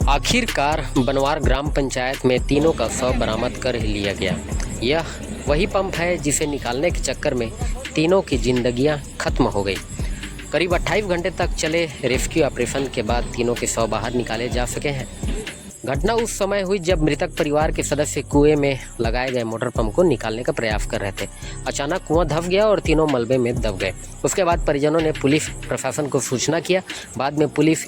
आखिरकार बनवार ग्राम पंचायत में तीनों का शव बरामद कर ही लिया गया। यह वही पंप है जिसे निकालने के चक्कर में तीनों की जिंदगियां खत्म हो गई। करीब 28 घंटे तक चले रेस्क्यू ऑपरेशन के बाद तीनों के शव बाहर निकाले जा सके हैं। घटना उस समय हुई जब मृतक परिवार के सदस्य कुएं में लगाए गए मोटर पंप को निकालने का प्रयास कर रहे थे। अचानक कुआं धंस गया और तीनों मलबे में दब गए। उसके बाद परिजनों ने पुलिस प्रशासन को सूचना किया। बाद में पुलिस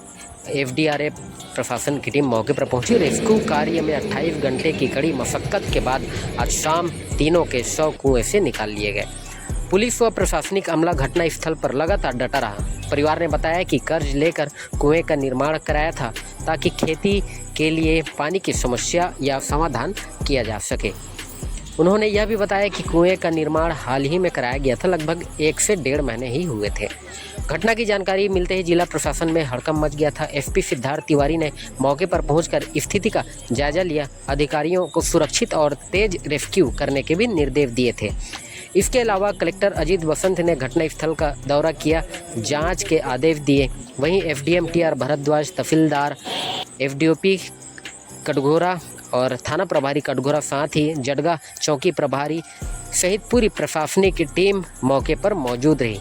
एफडीआरएफ प्रशासन की टीम मौके पर पहुंची। रेस्क्यू कार्य में 28 घंटे की कड़ी मशक्कत के बाद आज शाम तीनों के शव कुएं से निकाल लिए गए। पुलिस व प्रशासनिक अमला घटनास्थल पर लगातार डटा रहा। परिवार ने बताया कि कर्ज लेकर कुएं का निर्माण कराया था ताकि खेती के लिए पानी की समस्या या समाधान किया जा सके। उन्होंने यह भी बताया कि कुएं का निर्माण हाल ही में कराया गया था, लगभग 1 से 1.5 महीने ही हुए थे। घटना की जानकारी मिलते ही जिला प्रशासन में हड़कंप मच गया था। एसपी सिद्धार्थ तिवारी ने मौके पर पहुंचकर स्थिति का जायजा लिया। अधिकारियों को सुरक्षित और तेज रेस्क्यू करने के भी निर्देश दिए थे। इसके अलावा कलेक्टर अजीत बसंत ने घटनास्थल का दौरा किया, जांच के आदेश दिए। वहीं एसडीएम टीआर भरद्वाज, तहसीलदार, एफडीओपी कटघोरा और थाना प्रभारी कटघोरा, साथ ही जडगा चौकी प्रभारी सहित पूरी प्रशासनिक टीम मौके पर मौजूद रही।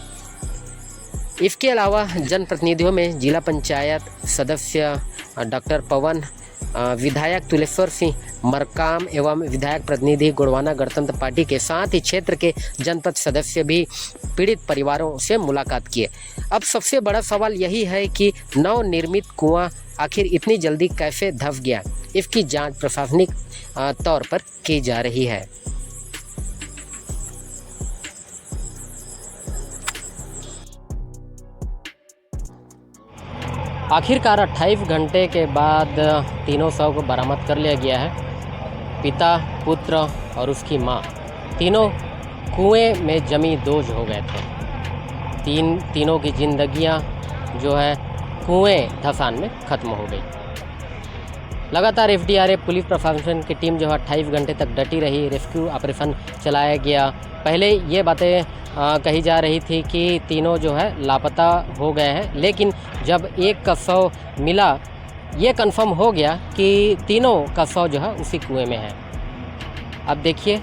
इसके अलावा जनप्रतिनिधियों में जिला पंचायत सदस्य डॉक्टर पवन, विधायक तुलेश्वर सिंह मरकाम एवं विधायक प्रतिनिधि गोड़वाना गणतंत्र पार्टी के साथ ही क्षेत्र के जनपद सदस्य भी पीड़ित परिवारों से मुलाकात किए। अब सबसे बड़ा सवाल यही है कि नवनिर्मित कुआं आखिर इतनी जल्दी कैसे धंस गया। इसकी जांच प्रशासनिक तौर पर की जा रही है। आखिरकार 28 घंटे के बाद तीनों शव को बरामद कर लिया गया है। पिता, पुत्र और उसकी मां तीनों कुएं में जमी दोज हो गए थे। तीनों की जिंदगियां जो है कुएं धंसान में ख़त्म हो गई। लगातार एफडीआरएफ पुलिस प्रशासन की टीम जो है 28 घंटे तक डटी रही। रेस्क्यू ऑपरेशन चलाया गया। पहले ये बातें कही जा रही थी कि तीनों जो है लापता हो गए हैं, लेकिन जब एक का शव मिला ये कंफर्म हो गया कि तीनों का शव जो है उसी कुएं में है। अब देखिए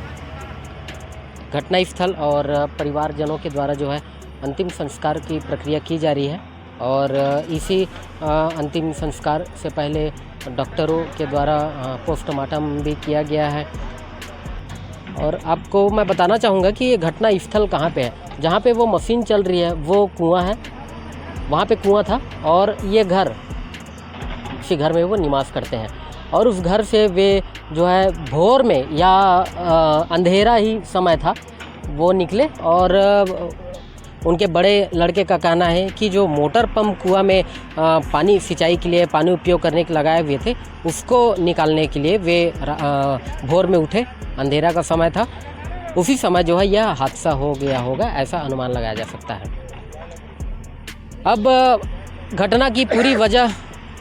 घटनास्थल और परिवारजनों के द्वारा जो है अंतिम संस्कार की प्रक्रिया की जा रही है और इसी अंतिम संस्कार से पहले डॉक्टरों के द्वारा पोस्टमार्टम भी किया गया है। और आपको मैं बताना चाहूँगा कि ये घटना स्थल कहाँ पे है। जहाँ पे वो मशीन चल रही है वो कुआं है, वहाँ पे कुआं था और ये घर, इसी घर में वो निवास करते हैं। और उस घर से वे जो है भोर में या अंधेरा ही समय था वो निकले और उनके बड़े लड़के का कहना है कि जो मोटर पंप कुआं में पानी सिंचाई के लिए, पानी उपयोग करने के लगाए हुए थे, उसको निकालने के लिए वे भोर में उठे। अंधेरा का समय था, उसी समय जो है यह हादसा हो गया होगा, ऐसा अनुमान लगाया जा सकता है। अब घटना की पूरी वजह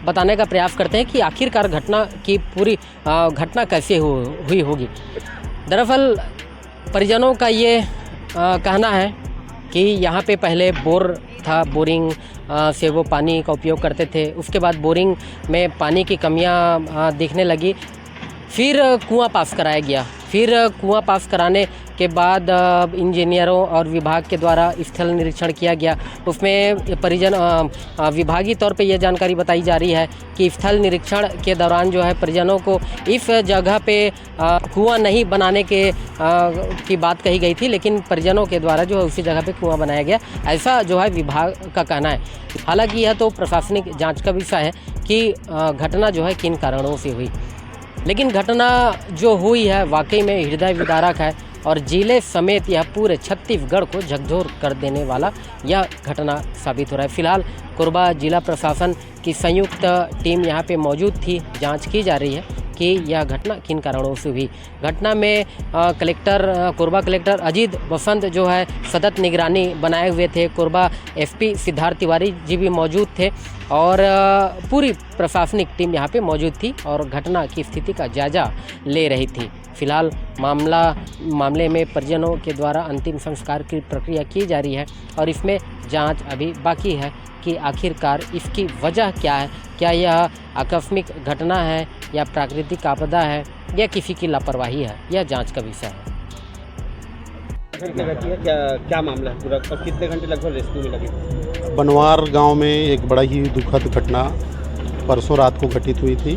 बताने का प्रयास करते हैं कि आखिरकार घटना की पूरी घटना कैसे हुई होगी। दरअसल परिजनों का ये कहना है कि यहाँ पे पहले बोर था, बोरिंग से वो पानी का उपयोग करते थे। उसके बाद बोरिंग में पानी की कमियाँ दिखने लगी, फिर कुआं पास कराया गया। फिर कुआं पास कराने के बाद इंजीनियरों और विभाग के द्वारा स्थल निरीक्षण किया गया। उसमें परिजन विभागीय तौर पे यह जानकारी बताई जा रही है कि स्थल निरीक्षण के दौरान जो है परिजनों को इस जगह पे कुआं नहीं बनाने की बात कही गई थी, लेकिन परिजनों के द्वारा जो है उसी जगह पे कुआं बनाया गया, ऐसा जो है विभाग का कहना है। हालांकि यह तो प्रशासनिक जाँच का विषय है कि घटना जो है किन कारणों से हुई, लेकिन घटना जो हुई है वाकई में हृदय विदारक है और जिले समेत यह पूरे छत्तीसगढ़ को झकझोर कर देने वाला यह घटना साबित हो रहा है। फिलहाल कोरबा जिला प्रशासन की संयुक्त टीम यहाँ पे मौजूद थी। जांच की जा रही है कि यह घटना किन कारणों से हुई। घटना में कोरबा कलेक्टर अजीत बसंत जो है सतत निगरानी बनाए हुए थे। कोरबा एसपी सिद्धार्थ तिवारी जी भी मौजूद थे और पूरी प्रशासनिक टीम यहाँ पे मौजूद थी और घटना की स्थिति का जायजा ले रही थी। फिलहाल मामले में परिजनों के द्वारा अंतिम संस्कार की प्रक्रिया की जा रही है और इसमें जांच अभी बाकी है कि आखिरकार इसकी वजह क्या है। क्या यह आकस्मिक घटना है या प्राकृतिक आपदा है या किसी की लापरवाही है, यह जांच का विषय है। क्या मामला है पूरा और कितने घंटे लगभग रेस्क्यू में लगे? बनवार गांव में एक बड़ा ही दुखद घटना परसों रात को घटित हुई थी।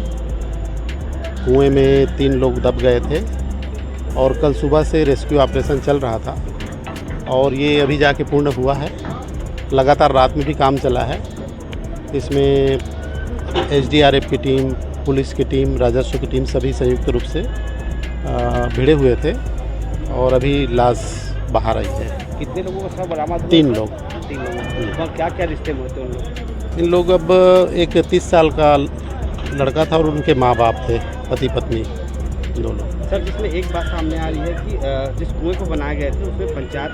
कुएं में 3 लोग दब गए थे और कल सुबह से रेस्क्यू ऑपरेशन चल रहा था और ये अभी जाके पूर्ण हुआ है। लगातार रात में भी काम चला है। इसमें SDRF की टीम, पुलिस की टीम, राजस्व की टीम सभी संयुक्त रूप से भिड़े हुए थे और अभी लाश बाहर आई है। कितने लोगों का सब बरामद? 3 लोग। 3 लोग। और क्या क्या रिश्ते में होते उन लोग? इन लोग अब एक 30 साल का लड़का था और उनके माँ बाप थे, पति पत्नी दोनों। सर, जिसमें एक बात सामने आ रही है कि जिस कुएं को बनाया गया था उसमें पंचायत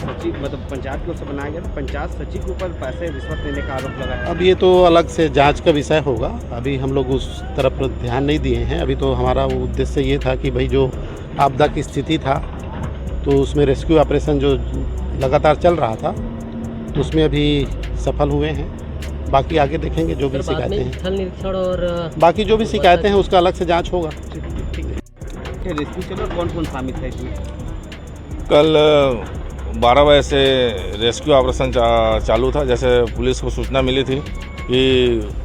सचिव मतलब पंचायत की ओर से बनाया गया था, पंचायत सचिव के ऊपर पैसे रिश्वत लेने का आरोप लगा है। अब ये तो अलग से जांच का विषय होगा। अभी हम लोग उस तरफ ध्यान नहीं दिए हैं। अभी तो हमारा उद्देश्य ये था कि भाई जो आपदा की स्थिति था तो उसमें रेस्क्यू ऑपरेशन जो लगातार चल रहा था तो उसमें अभी सफल हुए हैं। बाकी आगे देखेंगे जो भी शिकायतें हैं, स्थल निरीक्षण और बाकी जो भी शिकायतें हैं उसका अलग से जांच होगा। रेस्क्यू चलो, कौन कौन शामिल था इसमें? कल 12 बजे से रेस्क्यू ऑपरेशन चालू था। जैसे पुलिस को सूचना मिली थी कि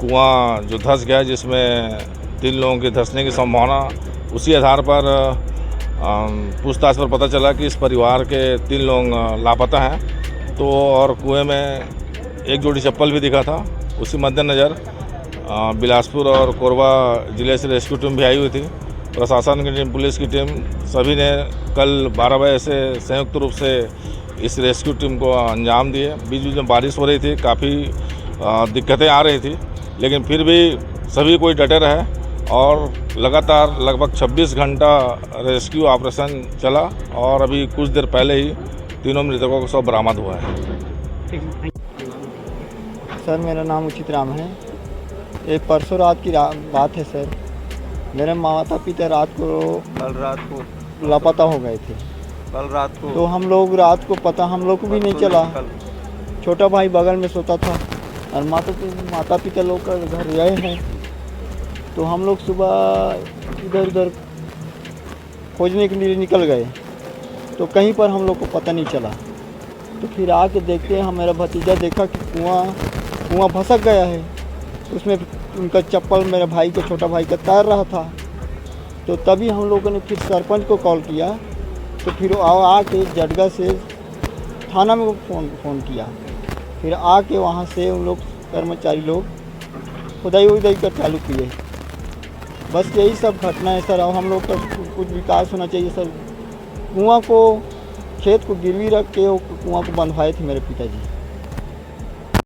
कुआं जो धंस गया जिसमें 3 लोगों के धंसने की संभावना, उसी आधार पर पूछताछ पर पता चला कि इस परिवार के 3 लोग लापता हैं। तो और कुएं में एक जोड़ी चप्पल भी दिखा था। उसी मद्देनज़र बिलासपुर और कोरबा ज़िले से रेस्क्यू टीम भी आई हुई थी। प्रशासन की टीम, पुलिस की टीम सभी ने कल 12 बजे से संयुक्त रूप से इस रेस्क्यू टीम को अंजाम दिए। बीच बीच में बारिश हो रही थी, काफ़ी दिक्कतें आ रही थी, लेकिन फिर भी सभी कोई डटे रहे और लगातार लगभग 26 घंटा रेस्क्यू ऑपरेशन चला और अभी कुछ देर पहले ही तीनों मृतकों को सब बरामद हुआ है। सर, मेरा नाम उचित राम है। एक परसों रात की बात है सर। मेरे माता पिता कल रात को लापता हो गए थे। कल रात को तो हम लोग रात को पता हम लोग को भी नहीं चला। छोटा भाई बगल में सोता था और माता पिता लोग का घर गए हैं। तो हम लोग सुबह इधर उधर खोजने के लिए निकल गए तो कहीं पर हम लोग को पता नहीं चला। तो फिर आके देखते हैं, मेरा भतीजा देखा कि कुआं फंसक गया है। उसमें उनका चप्पल मेरे भाई के, छोटा भाई का तैर रहा था। तो तभी हम लोगों ने फिर सरपंच को कॉल किया। तो फिर आके जडगा से थाना में फ़ोन किया। फिर आके वहाँ से उन लोग कर्मचारी लोग खुदाई कर चालू किए। बस यही सब घटना है सर। अब हम लोग का कुछ विकास होना चाहिए सर। कुआं को, खेत को गिरवी रख के कुआं को बंधवाए थे मेरे पिताजी।